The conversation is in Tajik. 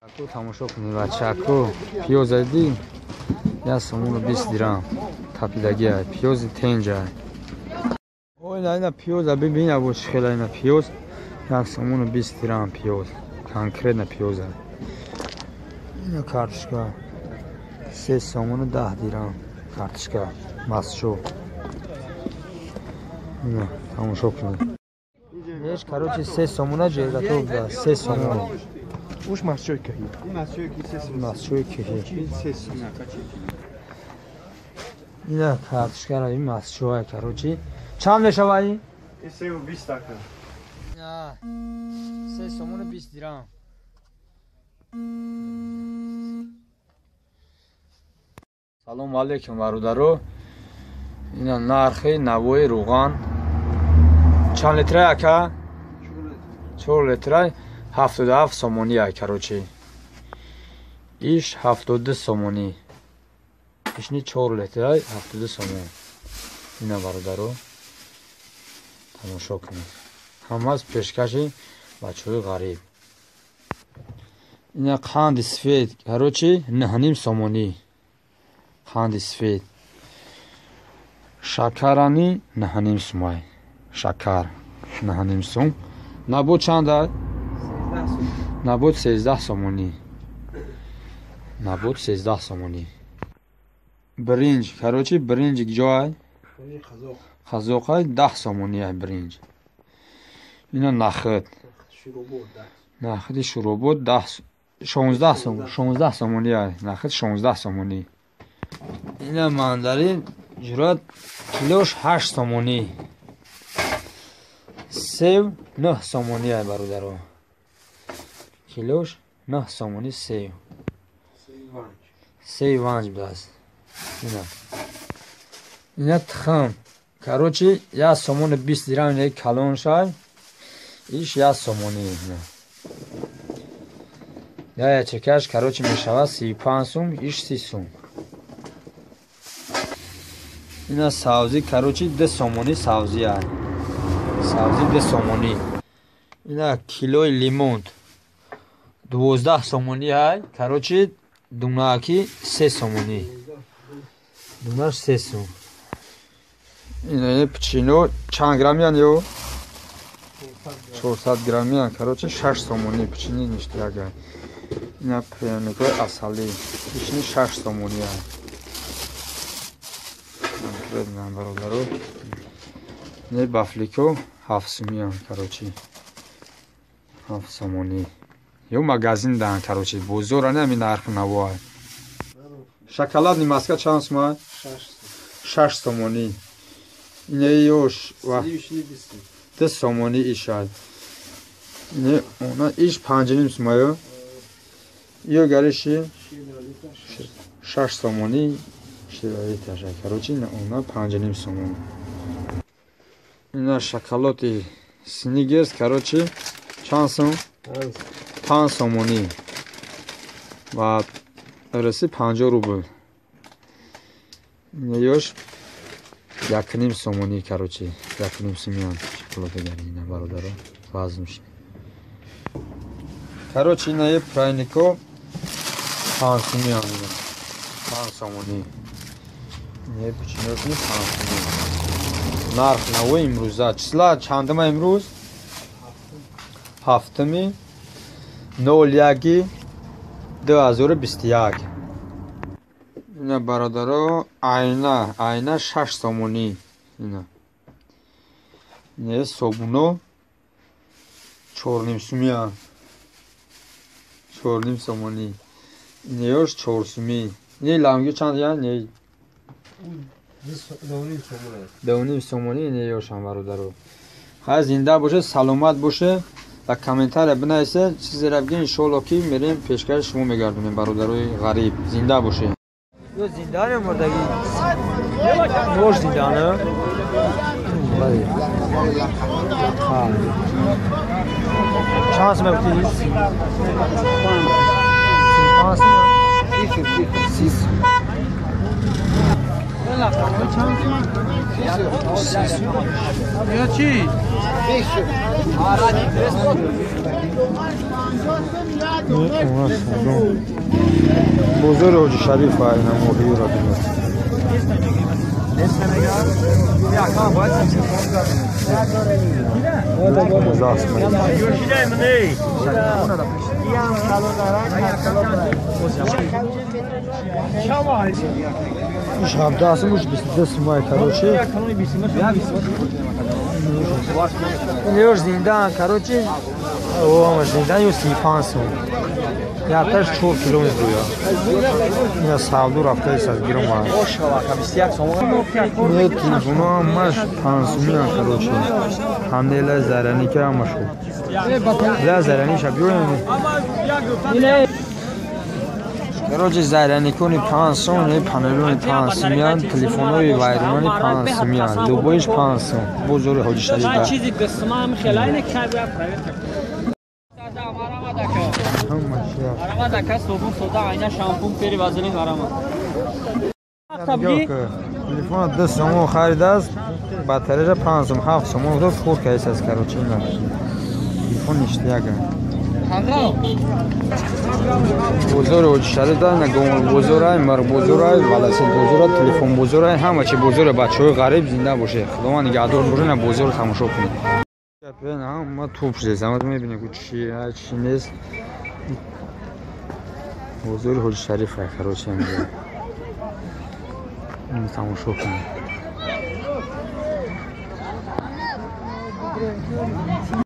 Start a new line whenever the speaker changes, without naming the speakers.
Aku тамошо кунед бачаку пиёз айди як сомону 20 дирам тапидаги пиёзи тенҷа ой найна пиёза бибин або чхела ина пиёз як сомону 20 дирам пиёз конкретна пиёза ина картошка 3 сомону 10 дирам картошка масчо ина тамошо кунед еш короче 3 сомона ҷерга то буда 3 сомон
Уж масчой кахи.
Масчой кахи. Ина картошка ин масчой короче. Чанд мешаваи?
Исеу 20 така.
На. 3 сомон 20 дирам. Салом алейкум бародаро. Ина нархи навои руган. Чанд литра ака? 4 литра. 77 сомони ай короче. Иш 72 сомони. Ишни 4 литр ай 72 сомон. Ина бародаро. Тамошо кунед. Ҳамааш пешкаши бачаҳои ғариб. Ина қанди сфед короче 9 сомони. Қанди сфед. Шакарани 9 сомай. Шакар 9 сом. Набуд чанд ай? Набуд 13 сомони. Набуд 13 сомони. Бринҷ, короче, бринҷ ҷой. Хазоқай 10 сомони ай бринҷ. Ина нахид. Нахиди шуробот 16 сом, 16 сомони ай. Нахид 16 сомони. Ина мандарин ҷурат килош 8 сомони. Сев 9 сомони ай бародаро. Килош 9 сомони сев. Сев ванҷ будааст. Ина тхам. Короче, 1 сомони 20 дирам ина калон шай. Иш 1 сомони ина. Я чекаш, короче, мешава 35 сом, иш 30 сом. Ина савзи, короче, 2 сомони савзи ай. Савзи 2 сомони. Ина килои лимон 12 сомони ай. Короче, дунаки 3 сомони. Дунаш 3 сом. Ина пчино чанд граммиян ё? 400 граммиян. Короче, 6 сомони пчини ништага. Ина пряникои асали. Ишни 6 сомони ай. Конкретно бародаро. Не бафлико 7 сомиян, короче. 7 сомони. Ё магазин дан, короче, бозор ана ми нарх навоай. Шоколадный маска чанд сомай? 6 сомони. Ина ёш ва 2 сомони ишад. Ина она иш 5 сомай. Ё гариши 6 сомони. Широиташа, короче, она 5 сомон. Ина шоколади Snickers, короче, чанд сом? 5 сомони. Ва раси 50 рубл. Ина ёш 1,5 сомони, короче, 1,5 сомиян шоколади гарина бародаро. Вазмш. Короче, ина е прайнико 5 сомиян. 5 сомони. Не починёшни 5 сомиян. Нарх навои имрӯза. Числа чандама имрӯз? 7 01 2021. Ина бародаро айна 6 сомони. Ина. Не собуно 4,5 сомиян. 4,5 сомони. Ина ёш 4 соми. Не ланги чанд я? Не 2,5 сомони не ёшам бародаро. Хай зинда боше, саломат боше. ва комментария бинависе. Чизеро бигин иншоалло ки мерем пешкаш шумо мегардонем бародарои ғариб. Зинда боше. Ё зиндаане мурдаги. Мош зиндаане? Бале. Ха. Чанд сом гуфтӣ? 35 сом. 30 сом.
یا چی؟
بزرگ حاجی شریف اینا موهی را بینید مش هم دست مش دست مای کاروچه لیوش زندان کاروچه او هم زندان یو 35 یا تاش 4 کیلومتر یا سالدو رفته است از گیرم ما نه تلفن ماش 500 میلیون کاروچه همدیله زرانی که هم مشو زرانی شبیه نه کاروچه زرانی کنی 500 نه پانلون 500 میلیون تلفن‌های وایرمانی 500 میلیون دوبایش 500 بزرگ حاجی شریف
چیزی به سمام خلای نکرد آرام دکه صبح صدا عینه شامپو پری وازلین آرام
تلفن 10 سوم خرید است باتریش 5 7 سوم دو خور کیس است کاروچه نه تلفن اشتیاق بزرگ شده نگم بزرگ مر بزرگ ولاسه بزرگ تلفن بزرگ همه چی بزرگ بچه‌های غریب زنده باشه خدا نگهدار برونه بزرگ تماشا کنید نه ما توپ زحمت میبینیم چی نیست بزرگ حاجی شریف کاروچه میگه این تماشا کنید